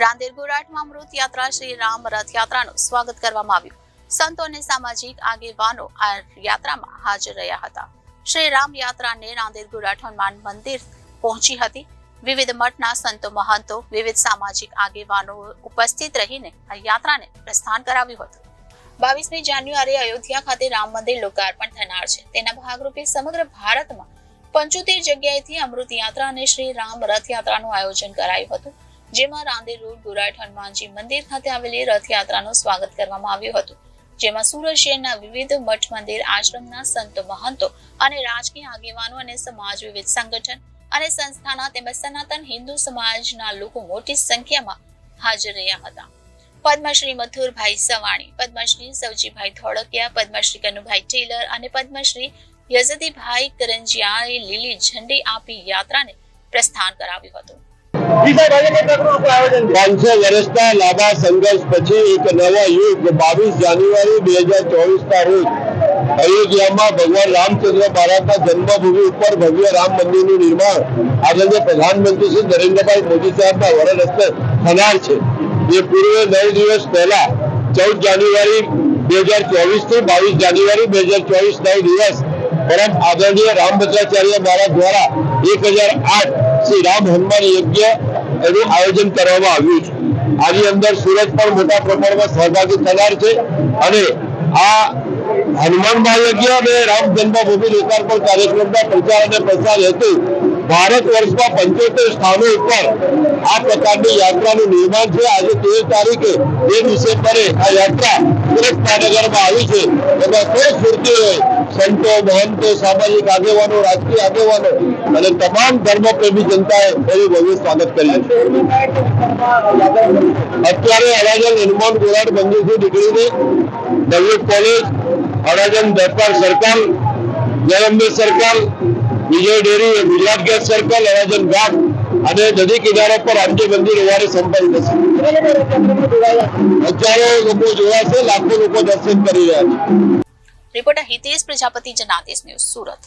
રાંદેર ગુરાઠમાં અમૃત યાત્રા શ્રી રામ રથયાત્રાનું સ્વાગત કરવામાં આવ્યું. સંતો અને સામાજિક આગેવાનો આ યાત્રામાં હાજર રહ્યા હતા. શ્રી રામ યાત્રાને રાંદેર ગુરાઠ હનુમાન મંદિર પહોંચી હતી. વિવિધ મઠના સંતો મહંતો, વિવિધ સામાજિક આગેવાનો ઉપસ્થિત રહીને આ યાત્રાને પ્રસ્થાન કરાવ્યું હતું. 22મી જાન્યુઆરીએ અયોધ્યા ખાતે રામ મંદિર લોકાર્પણ થનાર છે. તેના ભાગરૂપે સમગ્ર ભારતમાં 75 જગ્યાએથી અમૃત યાત્રા અને શ્રી રામ રથયાત્રાનું આયોજન કરાયું હતું. જેમાં રાંદેર રોડ ગુરાઠ હનુમાનજી મંદિર ખાતે આવેલી રથયાત્રાનું સ્વાગત કરવામાં આવ્યું હતું. જેમાં સુરત શહેરના વિવિધ મઠ મંદિર આશ્રમના સંતો મહંતો અને રાજકીય આગેવાનો અને સમાજ વિવિધ સંગઠન અને સંસ્થાના તેમજ સનાતન હિન્દુ સમાજના લોકો મોટી સંખ્યામાં હાજર રહ્યા હતા. પદ્મશ્રી મથુરભાઈ સવાણી, પદ્મશ્રી સવજીભાઈ ધોળકિયા, પદ્મશ્રી કનુભાઈ ટેલર અને પદ્મશ્રી યઝદીભાઈ કરંજિયાએ લીલી ઝંડી આપી યાત્રાને પ્રસ્થાન કરાવ્યું હતું. 500 વર્ષના લાંબા સંઘર્ષ પછી એક નવા યુગ 22 જાન્યુઆરી 2024ના રોજ અયોધ્યામાં ભગવાન રામચંદ્ર મહારાજના જન્મભૂમિ ઉપર ભવ્ય રામ મંદિરનું નિર્માણ આદરણીય પ્રધાનમંત્રી શ્રી નરેન્દ્રભાઈ મોદી સાહેબના વરદ હસ્તે થનાર છે. જે પૂર્વે 9 દિવસ પહેલા 14 જાન્યુઆરી 2024 થી 22 જાન્યુઆરી 2024 9 દિવસ પરમ આદરણીય રામભદ્રાચાર્ય મહારાજ દ્વારા 1008 શ્રી રામ હનુમાન યજ્ઞ એનું આયોજન કરવામાં આવ્યું છે. આની અંદર સુરત પણ મોટા પ્રમાણમાં સહભાગી થનાર છે અને આ હનુમાન મહાયજ્ઞ અને રામ જન્મભૂમિ લોકાર્પણ કાર્યક્રમના પ્રચાર અને પ્રસાર હેતુ ભારત વર્ષમાં 75 સ્થાનો ઉપર આ પ્રકારની યાત્રાનું નિર્માણ છે. આજે 13 તારીખે 2 ડિસેમ્બરે આ યાત્રા સુરત મહાનગરમાં આવી છે. એમાં કોઈ સુરતી હોય, સંતો મહંતો, સામાજિક આગેવાનો, રાજકીય આગેવાનો અને તમામ ધર્મપ્રેમી જનતાએ એનું ભવ્ય સ્વાગત કર્યું છે. અત્યારે અડાજણ હનુમાન ગોરાડ મંદિરથી નીકળીને દલિત college, Adajan Darbar circle, Jayambe circle, Vijay dairy, Gujarat gas circle, Adajan ghat અને નદી કિનારા પર રામજી મંદિર હોવાને સંપન્ન થશે. હજારો લોકો જોડાશે, લાખો લોકો દર્શન કરી રહ્યા છે. Reporter Hitesh Prajapati, Janadesh news, Surat.